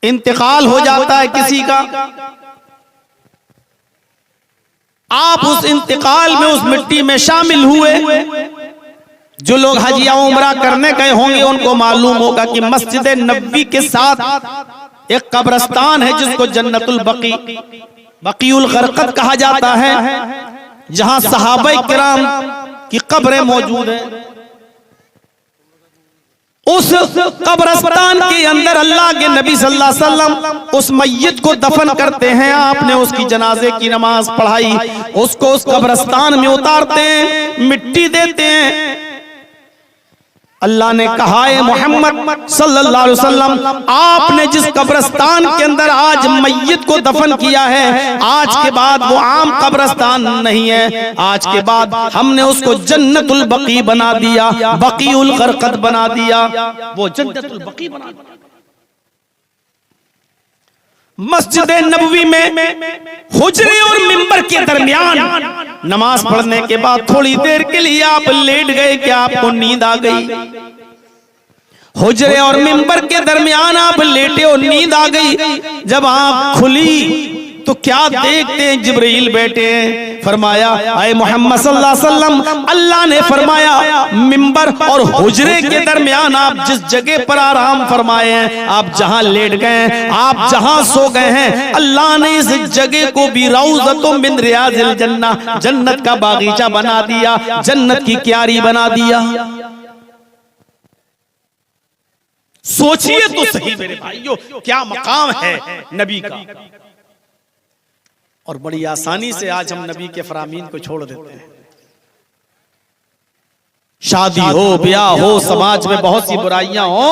इंतकाल हो जाता है किसी का, आप उस इंतकाल में उस मिट्टी में शामिल हुए। जो लोग हज या उम्रा करने गए होंगे उनको मालूम होगा कि मस्जिद नबवी के साथ एक कब्रिस्तान है जिसको जन्नतुल बकी, बकीउल गरकद कहा जाता है, जहां सहाबाए किराम की कब्रें मौजूद हैं। उस कब्रिस्तान के अंदर अल्लाह के नबी सल्लल्लाहु अलैहि वसल्लम उस मैयत को दफन करते हैं। आपने उसकी जनाजे की नमाज पढ़ाई, उसको उस कब्रिस्तान में उतारते हैं, मिट्टी देते हैं। अल्लाह ने कहा है मोहम्मद सल्लल्लाहु अलैहि वसल्लम, आपने जिस कब्रिस्तान के अंदर आज मैयत को दफन किया है, आज के बाद वो आम कब्रिस्तान नहीं है, आज के बाद हमने उसको जन्नतुल बकी बना दिया, बकीउल गरकद बना दिया, वो जन्नतुल बकी बना दिया। मस्जिद नबवी में हुजरे और मिंबर के दरमियान नमाज पढ़ने के बाद थोड़ी देर के लिए आप लेट गए, क्या आपको नींद आ गई? हुजरे और मिंबर के दरमियान आप लेटे और नींद आ गई। जब आंख खुली तो क्या देखते हैं? जिब्रील बैठे हैं। फरमाया, आए मोहम्मद सल्लल्लाहु अलैहि वसल्लम, अल्लाह ने फरमाया मिंबर और हुजरे के दरमियान आप जिस जगह पर आराम फरमाए हैं, आप जहां लेट गए हैं, आप जहां सो गए हैं, अल्लाह ने इस जगह को भी रौज़तुम मिन रियाज़िल जन्नह, जन्नत का बागीचा बना दिया, जन्नत की क्यारी बना दिया। सोचिए तो सही मेरे भाइयों, क्या मकाम है नबी का। और बड़ी आसानी से आज हम नबी के फरामीन को छोड़ देते हैं। शादी हो, ब्याह हो, समाज में बहुत सी बुराइयां हो,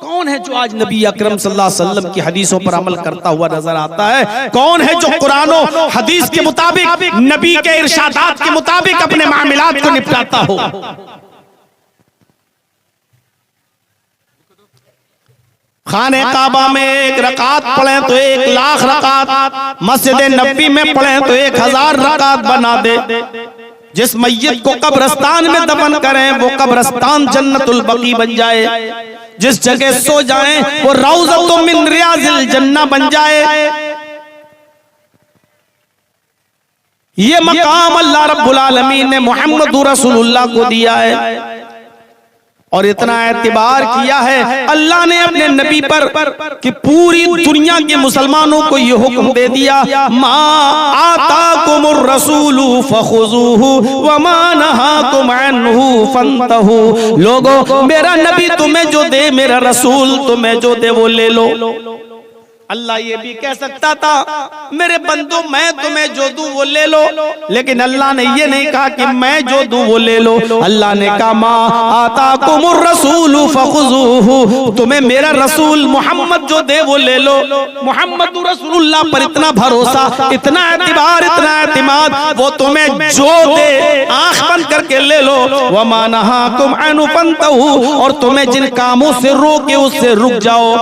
कौन है जो आज नबी अकरम सल्लल्लाहु अलैहि वसल्लम की हदीसों पर अमल करता हुआ नजर आता है? कौन है जो कुरान और हदीस के मुताबिक, नबी के इरशादात के मुताबिक अपने मामलात को निपटाता हो? खाने काबा में एक रकात पढ़े तो 1 लाख रकात, मस्जिद नबी में पढ़े तो 1000 रकात बना दे। जिस मैयत को कब्रिस्तान में दफन करें वो कब्रिस्तान जन्नतुल बकी बन जाए, जिस जगह सो जाएं वो रौज़तुम मिन रियाज़िल जन्नह बन जाए। ये मकाम अल्लाह रब्बुल आलमीन ने मुहम्मदुर रसूलुल्लाह को दिया है। और इतना एतबार किया है अल्लाह ने अपने नबी पर कि पूरी दुनिया के मुसलमानों को ये हुक्म दे दिया, मा आताकुमुर रसूलु फखुज़ूहु व मा नहाकुम अन्हु फंतहु। लोगों, मेरा नबी तुम्हें जो दे, मेरा रसूल तुम्हें जो दे वो ले लो। अल्लाह ये भी कह सकता था, मेरे बंदो मैं तुम्हें जो दूं वो ले लो, लेकिन अल्लाह ने ये नहीं कहा कि मैं जो दूं वो ले लो। अल्लाह ने कहा, मा आताकुमुर रसूलु फखुज़ूहु, तुम्हें मेरा रसूल मोहम्मद जो दे वो ले लो। मोहम्मद रसूलुल्लाह पर इतना भरोसा, इतना एतबार, इतना एतमाद, वो तुम्हें जो दे आंख बंद करके ले लो। व मा नहाकुम अन्हु फंतहु, और तुम्हें जिन कामों से रोके उससे रुक जाओ।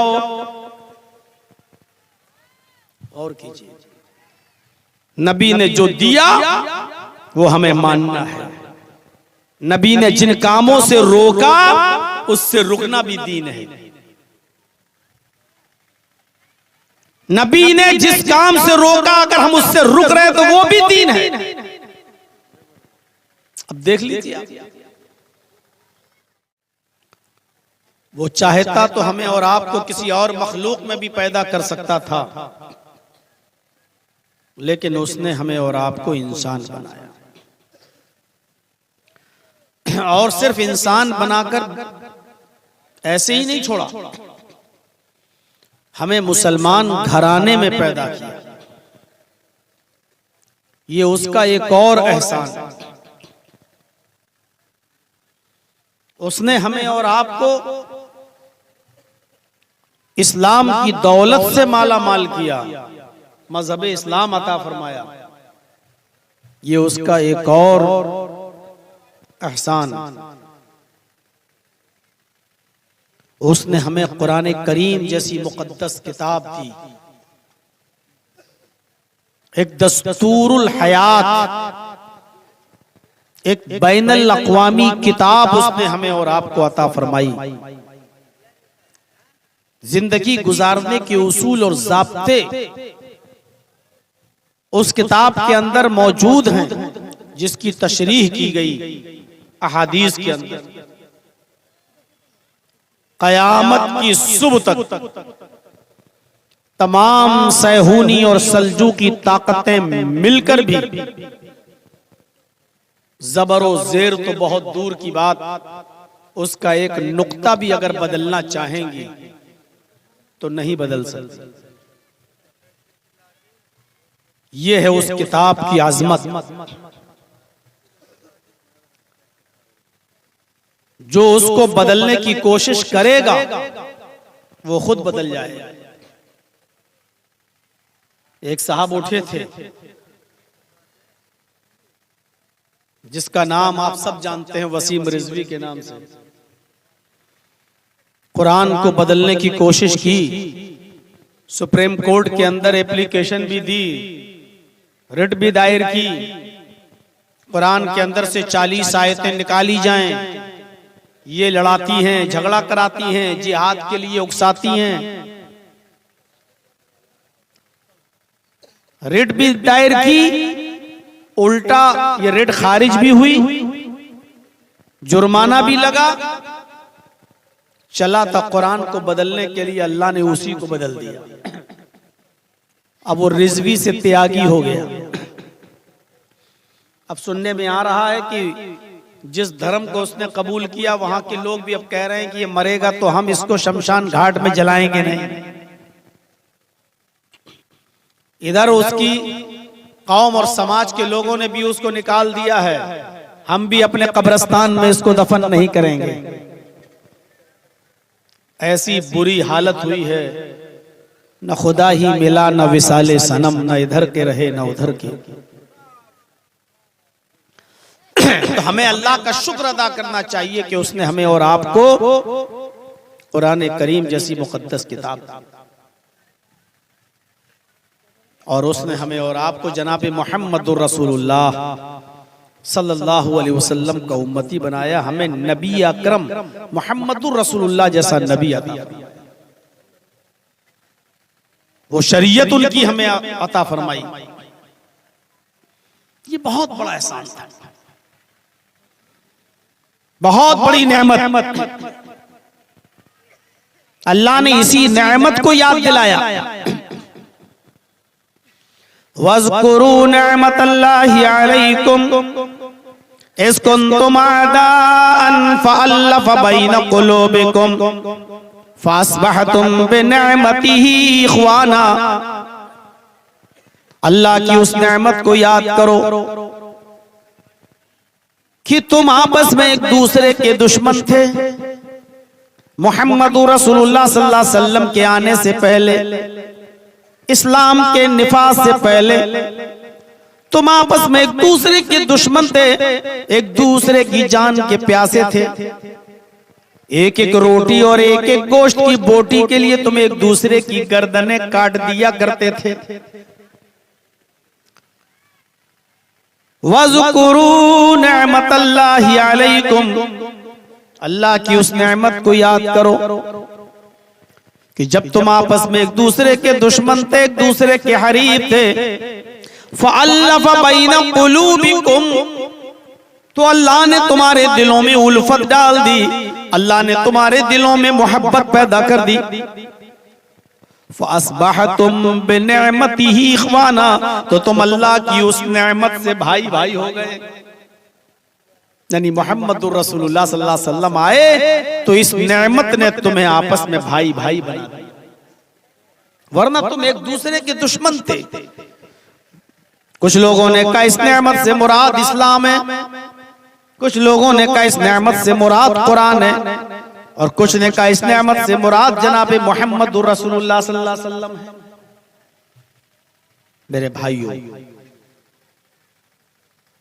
और कीजिए, नबी ने जो दिया वो हमें मानना है, नबी ने जिन कामों से रोका उससे रुकना भी दीन है। नबी ने जिस काम से रोका अगर हम उससे रुक रहे तो वो भी दीन है। अब देख लीजिए, वो चाहता तो हमें और आपको किसी और मखलूक में भी पैदा कर सकता था, लेकिन उसने हमें और आपको इंसान बनाया, और सिर्फ इंसान बनाकर ऐसे ही नहीं छोड़ा, हमें मुसलमान घराने में पैदा किया। ये उसका एक और एहसान। उसने हमें और आपको इस्लाम की दौलत से माला माल किया, मजहब इस्लाम अता फरमाया। ये उसका एक और एहसान। उसने हमें कुरान करीम जैसी मुकद्दस किताब दी, एक दस्तूरुल हयात, एक बैनुल अक़वामी किताब उसने हमें और आपको अता फरमाई। जिंदगी गुजारने के उसूल और ज़ाब्ते उस किताब के अंदर मौजूद हैं, जिसकी तशरीह की गई अहादीस के अंदर। क़यामत की सुबह तक तमाम सैहूनी और सल्जूकी ताकतें मिलकर भी ज़बर व ज़ेर तो बहुत दूर की बात, उसका एक नुक्ता भी अगर बदलना चाहेंगी तो नहीं बदल सकते। ये है उस किताब की आज़मत, जो उसको बदलने की कोशिश करेगा वो खुद बदल जाएगा। एक साहब उठे थे जिसका नाम आप सब जानते हैं, वसीम रिजवी के नाम से। कुरान को बदलने की कोशिश की, सुप्रीम कोर्ट के अंदर एप्लीकेशन भी दी, रिट भी दायर की, कुरान के अंदर से 40 आयतें निकाली जाएं। ये लड़ाती हैं, झगड़ा कराती हैं, जिहाद के लिए उकसाती हैं। रिट भी दायर की, उल्टा ये रिट खारिज भी हुई, जुर्माना भी लगा। चला था कुरान को बदलने के लिए, अल्लाह ने उसी को बदल दिया। अब वो रिजवी से त्यागी हो गया। अब सुनने में आ रहा है कि जिस धर्म को उसने कबूल किया वहां के लोग भी अब कह रहे हैं कि ये मरेगा तो हम इसको शमशान घाट में जलाएंगे नहीं। इधर उसकी कौम और समाज के लोगों ने भी उसको निकाल दिया है, हम भी अपने कब्रिस्तान में इसको दफन नहीं करेंगे। ऐसी बुरी हालत हुई है, न खुदा ही मिला न विसाले सनम, न इधर के रहे न उधर के। तो हमें अल्लाह का शुक्र अदा करना चाहिए कि उसने हमें और आपको कुरान करीम जैसी मुकद्दस किताब दी, और उसने हमें और आपको जनाब मोहम्मदुर रसूलुल्लाह सल्लल्लाहु अलैहि वसल्लम का उम्मती बनाया। हमें नबी अकरम मोहम्मदुर रसूलुल्लाह जैसा नबी अता, वो शरीयत उनकी हमें अता फरमाई। ये बहुत बड़ा एहसान था, बहुत बड़ी नेमत। अल्लाह ने इसी नेमत को याद दिलाया। वज़कुरू निअमतल्लाहि अलैकुम इज़ कुंतुम अदाअन फ़अल्लफ़ बैन क़ुलूबिकुम फ़अस्बहतुम बिनिअमतिही इख़वाना। अल्लाह की उस नेमत को याद करो कि तुम आपस में एक दूसरे के दुश्मन थे। मोहम्मद रसूलुल्लाह सल्लल्लाहु अलैहि वसल्लम के आने से पहले, इस्लाम के निफाज से पहले तुम आपस में एक दूसरे के दुश्मन थे, एक दूसरे की जान के प्यासे थे। एक एक रोटी और एक एक गोश्त की बोटी के लिए तुम एक दूसरे की गर्दनें काट दिया करते थे। वज़कुरू निअमतल्लाहि अलैकुम, अल्लाह की उस नेमत को याद करो कि जब तुम आपस में एक दूसरे के दुश्मन थे, एक दूसरे के हरीफ थे। फ़अल्लफ़ बैन क़ुलूबिकुम, तो अल्लाह ने तुम्हारे दिलों में उल्फत डाल दी, अल्लाह ने तुम्हारे दिलों में मोहब्बत पैदा कर दी। फ़अस्बहतुम बिनिअमतिही इख़वाना, तो तुम अल्लाह की उस नेमत से भाई भाई हो गए। यानी मोहम्मदुर रसूलुल्लाह सल्लल्लाहु अलैहि वसल्लम आए तो इस नेमत ने तुम्हें आपस में भाई भाई बना, वरना तुम एक दूसरे के दुश्मन थे। कुछ लोगों ने कहा इस नेमत से मुराद इस्लाम है, कुछ लोगों ने कहा इस नेमत से मुराद कुरान है, और कुछ ने कहा इस नेमत से मुराद जनाब मोहम्मदुर रसूलुल्लाह सल्लल्लाहु अलैहि वसल्लम है। मेरे भाइयों,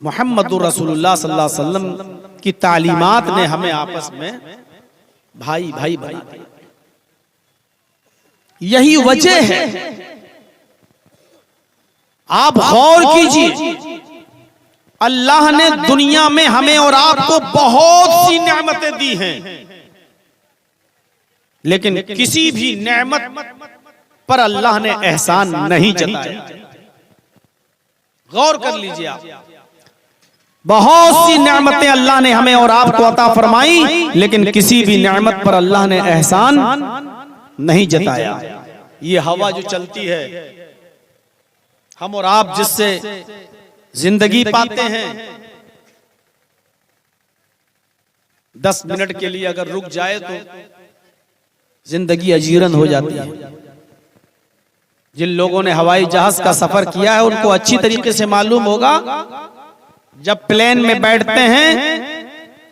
मोहम्मदुर रसूलुल्लाह सल्लल्लाहु अलैहि वसल्लम की तालीमात ने हमें आपस में भाई भाई बना दिया। यही वजह है, आप गौर कीजिए, अल्लाह ने दुनिया में हमें और आपको बहुत सी नेमतें दी हैं, लेकिन किसी भी नेमत पर अल्लाह ने एहसान नहीं जताया। गौर कर लीजिए आप, बहुत सी नेमतें अल्लाह ने हमें और आपको अता फरमाई, लेकिन किसी भी नेमत पर अल्लाह ने एहसान नहीं जताया। ये हवा जो चलती है, हम और आप जिससे जिंदगी पाते हैं, 10 मिनट के लिए अगर रुक जाए तो जिंदगी अजीरन हो जाती है। जिन लोगों ने हवाई जहाज का सफर किया है उनको अच्छी तरीके से मालूम होगा, जब प्लेन में बैठते हैं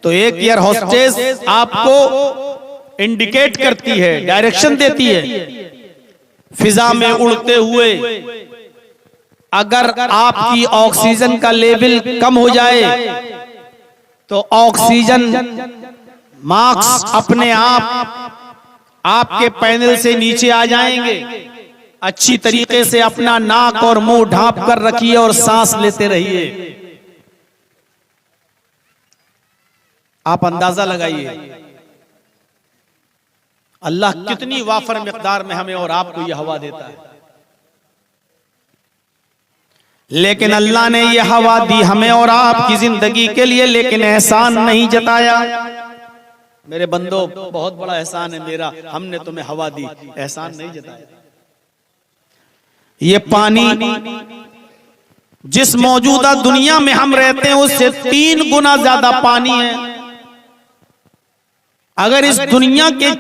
तो एक एयर होस्टेस आपको इंडिकेट करती है, डायरेक्शन देती है फिजा में उड़ते हुए। अगर आपकी ऑक्सीजन का लेवल कम हो जाए तो ऑक्सीजन मार्क्स अपने आप आपके पैनल से नीचे आ जाएंगे। अच्छी तरीके से अपना नाक और मुंह ढांप कर रखिए और सांस लेते रहिए। आप अंदाजा लगाइए अल्लाह कितनी वाफर मिकदार में हमें और आपको यह हवा देता है। लेकिन अल्लाह ने यह हवा दी हमें और आपकी जिंदगी के लिए, लेकिन एहसान नहीं जताया। मेरे बंदो, बहुत बड़ा एहसान है मेरा, हमने तुम्हें हवा दी, एहसान नहीं जताया। ये पानी जिस मौजूदा दुनिया में हम रहते हैं उससे 3 गुना ज्यादा पानी है। अगर इस दुनिया के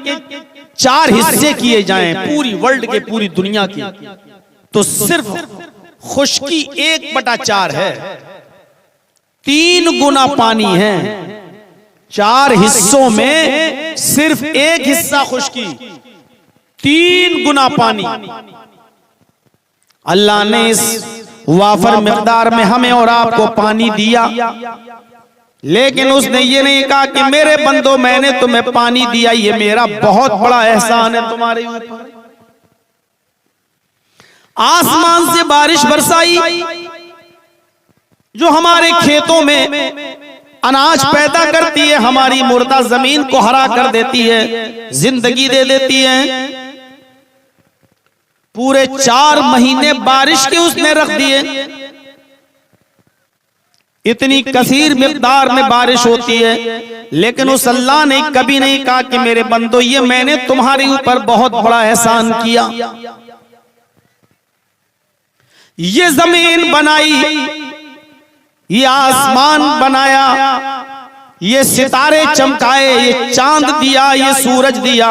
4 हिस्से किए जाएं, पूरी वर्ल्ड के, पूरी दुनिया की, तो सिर्फ खुश्की 1/4 है। 3 गुना पानी है। 4 हिस्सों में सिर्फ 1 हिस्सा खुश्की, 3 गुना पानी। अल्लाह ने इस वाफर मिकदार में हमें और आपको पानी दिया, लेकिन उसने ये नहीं कहा कि मेरे बंदो मैंने तुम्हें पानी दिया, ये मेरा बहुत बड़ा एहसान है तुम्हारे ऊपर। आसमान से बारिश बरसाई जो हमारे खेतों में अनाज पैदा करती है, हमारी मुर्दा जमीन को हरा कर देती है, जिंदगी दे देती है। पूरे 4 महीने बारिश के उसने रख दिए। इतनी कसीर मिकदार में बारिश होती है, लेकिन उस अल्लाह ने कभी नहीं कहा कि मेरे बंदो ये मैंने तुम्हारे ऊपर बहुत बड़ा एहसान किया। ये जमीन बनाई, ये आसमान बनाया, ये सितारे चमकाए, ये चांद दिया, ये सूरज दिया,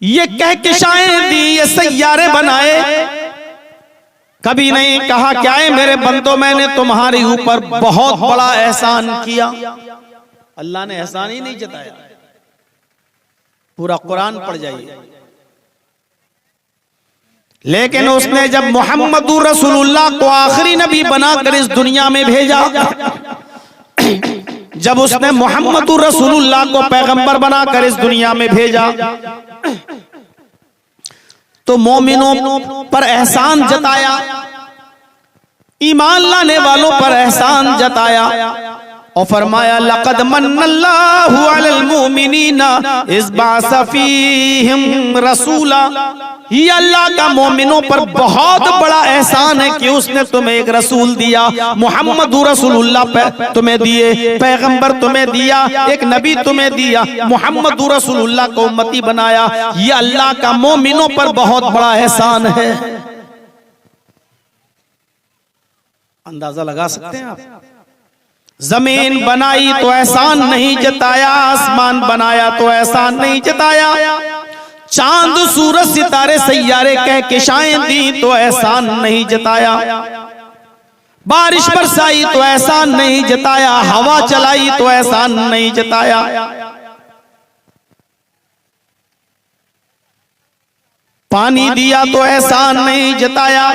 ये कहकशाएं दी, ये सैयारे बनाए। कभी नहीं कहा क्या है मेरे बंदो मैंने तुम्हारे ऊपर बहुत बड़ा एहसान किया। अल्लाह ने एहसान ही नहीं जताया। पूरा कुरान पढ़ जाइए। लेकिन उसने जब मोहम्मदुर रसूलुल्लाह को आखिरी नबी बनाकर इस दुनिया में भेजा, जब उसने मोहम्मदुर रसूलुल्लाह को पैगंबर बनाकर इस दुनिया में भेजा, तो मोमिनों पर एहसान जताया, ईमान लाने वालों पर एहसान जताया और फरमाया लक़द मन्नल्लाहु अलल मुमिनीना इज़ बअसा फ़ीहिम रसूला। ये अल्लाह का मोमिनों पर बहुत बड़ा एहसान है कि उसने तुम्हें एक रसूल दिया, मोहम्मद रसूलुल्लाह तुम्हें दिए, पैगंबर तुम्हें दिया, एक नबी तुम्हें दिया, मोहम्मद रसूलुल्लाह को उम्मती बनाया। ये अल्लाह का मोमिनों पर बहुत बड़ा एहसान है। अंदाजा लगा सकते हैं आप? जमीन बनाई तो एहसान नहीं जताया, आसमान बनाया तो एहसान नहीं जताया, चांद सूरज सितारे सैयारे कहकशाएं दी तो एहसान नहीं जताया, बारिश बरसाई तो एहसान नहीं जताया, हवा चलाई तो एहसान नहीं जताया। पानी दिया तो एहसान नहीं जताया।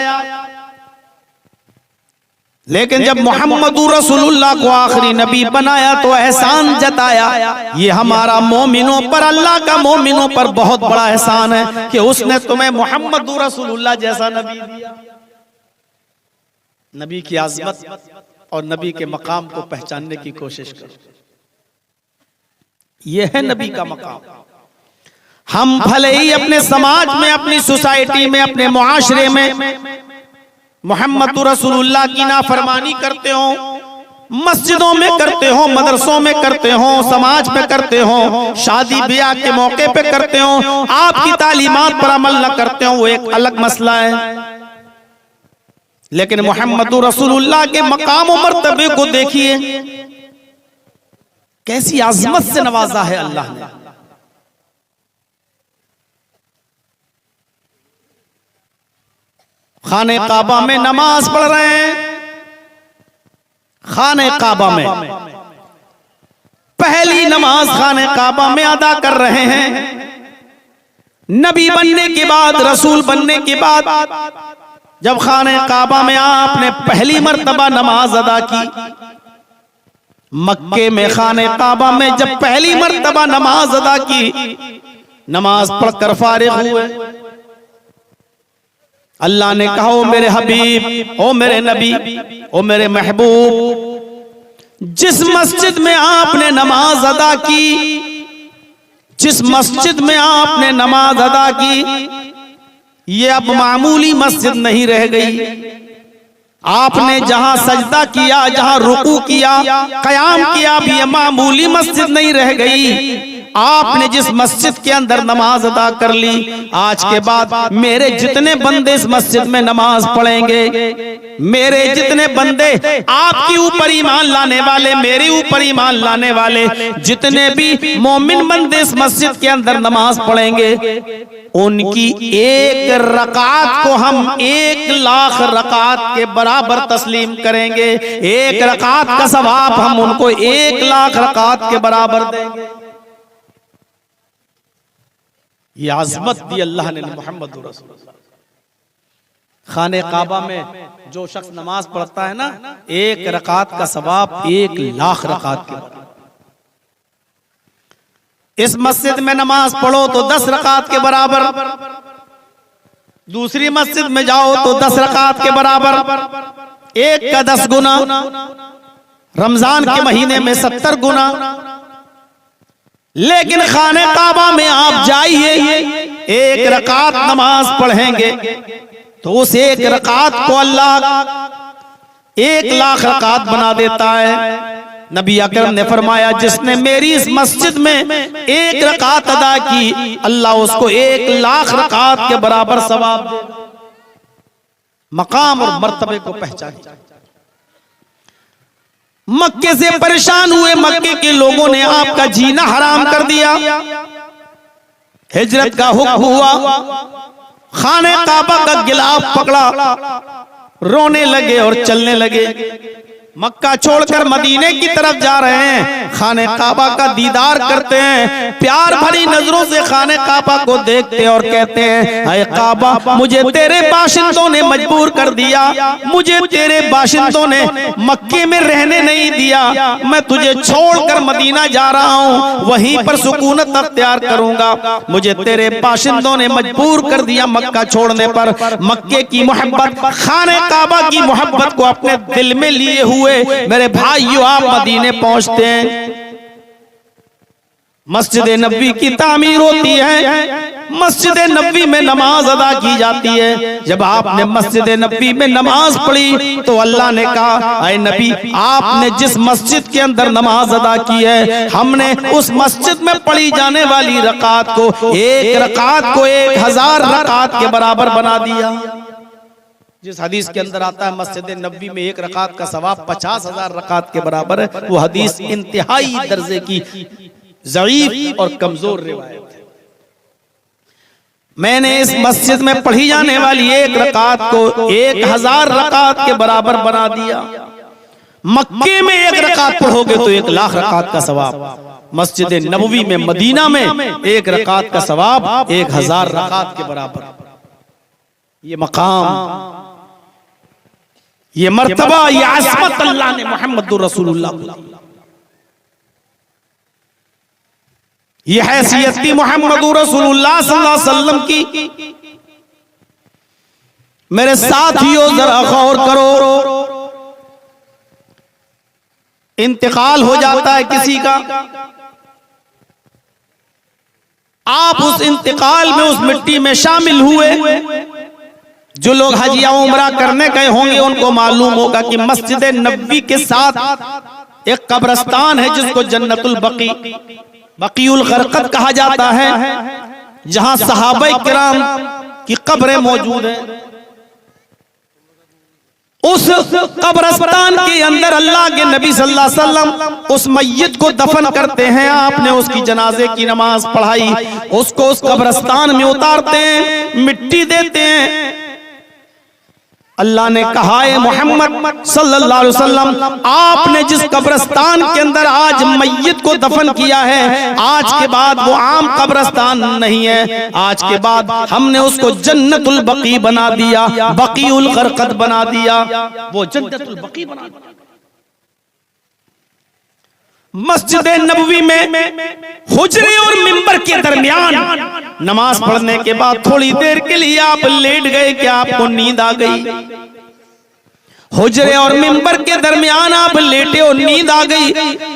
लेकिन जब मोहम्मद रसूलुल्लाह को आखिरी नबी बनाया तो एहसान जताया। ये हमारा मोमिनों पर, अल्लाह का मोमिनों पर बहुत बड़ा एहसान है कि उसने तुम्हें मोहम्मद रसूलुल्लाह जैसा नबी दिया। नबी की आज़मत और नबी के मकाम को पहचानने की कोशिश करो। यह है नबी का मकाम। हम भले ही अपने समाज में, अपनी सोसाइटी में, अपने मुआशरे में मोहम्मद रसूलुल्लाह की नाफरमानी करते हो, मस्जिदों में करते हो, मदरसों में करते हो, समाज में करते हो, शादी ब्याह के मौके पे करते हो, आपकी तालीमात पर अमल न करते हो, वो एक अलग मसला है। लेकिन मोहम्मद रसूलुल्लाह के मकाम और मर्तबे को देखिए, कैसी आजमत से नवाजा है अल्लाह ने। खाने काबा में नमाज पढ़ रहे हैं, खाने काबा में पहली नमाज खाने काबा में अदा कर रहे हैं। नबी बनने के बाद, रसूल बनने के बाद जब खाने काबा में आपने पहली मर्तबा नमाज अदा की, मक्के में खाने काबा में जब पहली मर्तबा नमाज अदा की, नमाज पढ़कर फारिग हुए, अल्लाह ने कहा, ओ मेरे हबीब, ओ मेरे नबी, ओ मेरे महबूब, जिस मस्जिद में आपने नमाज अदा की, जिस मस्जिद में आपने नमाज अदा की, ये अब मामूली मस्जिद नहीं रह गई। आपने जहां सजदा किया, जहां रुकू किया, कयाम किया, अब ये मामूली मस्जिद नहीं रह गई। आपने जिस मस्जिद के अंदर नमाज अदा कर ली, आज के बाद मेरे जितने बंदे इस मस्जिद में नमाज पढ़ेंगे, मेरे जितने बंदे आपके ऊपर ईमान लाने वाले, मेरे ऊपर ईमान लाने वाले जितने भी मोमिन बंदे इस मस्जिद के अंदर नमाज पढ़ेंगे, उनकी एक रकात को हम 1,00,000 रकात के बराबर तस्लीम करेंगे। एक रकात का सवाब हम उनको 1,00,000 रकात के बराबर देंगे। ये आजमत दी अल्लाह ने मोहम्मद रसूलुल्लाह। खाने काबा में जो शख्स नमाज पढ़ता है ना, एक रकात का सवाब 1,00,000 रकात के बराबर। इस मस्जिद में नमाज पढ़ो तो 10 रकात के बराबर, दूसरी मस्जिद में जाओ तो 10 रकात के बराबर, एक का 10 गुना, रमजान के महीने में 70 गुना। लेकिन खाने काबा में आप जाइए, एक रकात नमाज पढ़ेंगे तो उस एक रकात को अल्लाह 1,00,000 रकात बना देता है। नबी अकरम ने फरमाया, जिसने मेरी इस मस्जिद में एक रकात अदा की, अल्लाह उसको 1,00,000 रकात के बराबर सवाब देगा। मकाम और मर्तबे को पहचानिए। मक्के से परेशान हुए मक्के के लोगों ने आपका जीना हराम कर दिया। हिजरत का हुक्म हुआ, खाने काबा का गिलाफ पकड़ा, रोने लगे और चलने लगे। मक्का छोड़कर मदीने की तरफ जा रहे हैं, खाने काबा का दीदार करते हैं, प्यार भरी नजरों से खाने काबा को देखते और कहते हैं, ऐ काबा, मुझे तेरे बाशिंदों ने मजबूर कर दिया, मुझे तेरे बाशिंदों ने मक्के में रहने नहीं दिया, मैं तुझे छोड़कर मदीना जा रहा हूँ, वहीं पर सुकूनत अख्तियार करूंगा। मुझे तेरे बाशिंदों ने मजबूर कर दिया मक्का छोड़ने पर। मक्के की मोहब्बत, खाने काबा की मोहब्बत को अपने दिल में लिए हुए मेरे भाइयों, आप मदीने पहुंचते हैं। मस्जिद नबी की तामीर होती है, मस्जिद नबी में नमाज अदा की जाती है। जब आपने मस्जिद नबी में नमाज पढ़ी तो अल्लाह ने कहा, ऐ नबी, आपने जिस मस्जिद के अंदर नमाज अदा की है, हमने उस मस्जिद में पढ़ी जाने वाली रकात को, एक रकात को 1,000 रकात के बराबर बना दिया। जिस हदीस के अंदर आता है मस्जिद नबी में एक रकात का सवाब 50,000 रकात के बराबर है, वो हदीस इंतहाई दर्जे की ज़ईफ और कमजोर रिवायत है। मैंने इस मस्जिद में पढ़ी जाने वाली एक रकात को 1,000 रकात के बराबर बना दिया। मक्के में एक रकात पढ़ोगे तो 1,00,000 रकात का सवाब, मस्जिद नबवी में, मदीना में एक रकात का सवाब 1,000 रकात के बराबर। ये मकाम, ये मर्तबा, ये आज़मत अल्लाह ने मोहम्मद रसूलुल्लाह को दी। ये हैसियत थी मोहम्मद रसूलुल्लाह सल्लल्लाहु अलैहि वसल्लम की। मेरे साथियों, जरा गौर करो, इंतकाल हो जाता है किसी का, आप उस इंतकाल में उस मिट्टी में शामिल हुए। जो लोग हज या उम्रा करने गए होंगे उनको मालूम होगा कि मस्जिद नबवी के साथ एक कब्रिस्तान है जिसको जन्नतुल बकी, बकीउल गरकत कहा जाता है, जहां सहाबा किराम की कब्रें मौजूद हैं। उस कब्रिस्तान के अंदर अल्लाह के नबी सल्लल्लाहु अलैहि वसल्लम उस मय्यत को दफन करते हैं। आपने उसकी जनाजे की नमाज पढ़ाई, उसको उस कब्रिस्तान में उतारते हैं, मिट्टी देते हैं। अल्लाह ने कहा है मोहम्मद सल्लल्लाहु अलैहि वसल्लम, आपने जिस कब्रिस्तान के अंदर आज मय्यत को दफन किया है, आज के बाद वो आम कब्रिस्तान नहीं है, आज के बाद हमने उसको जन्नतुल बकी बना दिया, बकीउल गरकत बना दिया, वो जन्नतुल बकी बना दिया। मस्जिद नबवी में हुजरे और मिंबर के दरमियान नमाज पढ़ने के बाद थोड़ी देर के लिए आप लेट गए, क्या आपको नींद आ गई? हुजरे और मिंबर के दरमियान आप लेटे और नींद आ गई।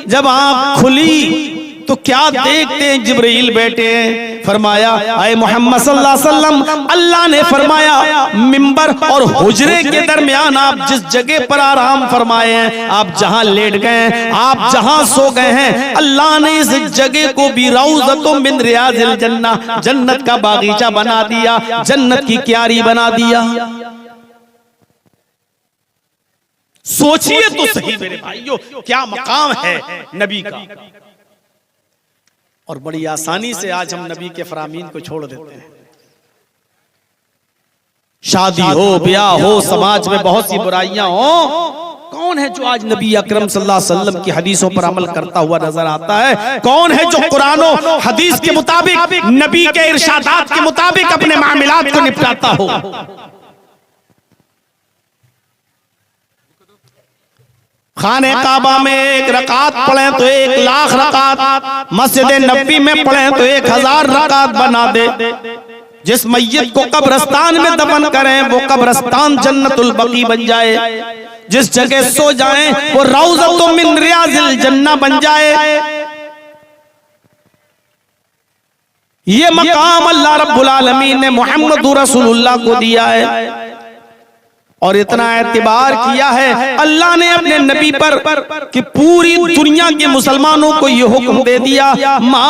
जब आंख खुली तो क्या देखते हैं? जिब्रील बैठे हैं। फरमाया आए मोहम्मद सल्लल्लाहु अलैहि वसल्लम, अल्लाह ने फरमाया मिंबर और हुजरे के दरमियान आप जिस जगह पर आराम फरमाए हैं, आप जहां लेट गए हैं, आप जहां सो गए हैं, अल्लाह ने इस जगह को भी रौज़तुम मिन रियाज़िल जन्नह, जन्नत का बागीचा बना दिया, जन्नत की क्यारी बना दिया। सोचिए तो सही मेरे भाइयों, क्या मकाम है नबी का। और बड़ी आसानी से आज हम नबी के फरामीन को छोड़ देते हैं। शादी हो, ब्याह हो, समाज में बहुत सी बुराइयां हो, कौन है जो आज नबी अकरम सल्लल्लाहु अलैहि वसल्लम की हदीसों पर अमल करता हुआ नजर आता है? कौन है जो कुरान और हदीस के मुताबिक, नबी के इरशादात के मुताबिक अपने मामलात को निपटाता हो? खाने काबा में एक रकात पढ़े तो 1,00,000 रकात, मस्जिद नबी में पढ़े तो 1,000 रकात बना दे। जिस मय्यत को कब्रिस्तान में दफन करें वो कब्रिस्तान जन्नतुल बकी बन जाए, जिस जगह सो जाएं वो रौज़तुम मिन रियाज़िल जन्नह बन जाए। ये मकाम अल्लाह रब्बुल आलमीन ने मोहम्मद रसूलुल्लाह को दिया है और इतना एतबार किया है अल्लाह ने अपने नबी पर कि पूरी दुनिया के मुसलमानों को ये हुक्म दे दिया, मा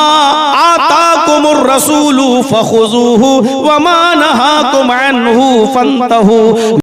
आताकुमुर रसूलु फखुज़ूहु व मा नहाकुम अन्हु फंतहु।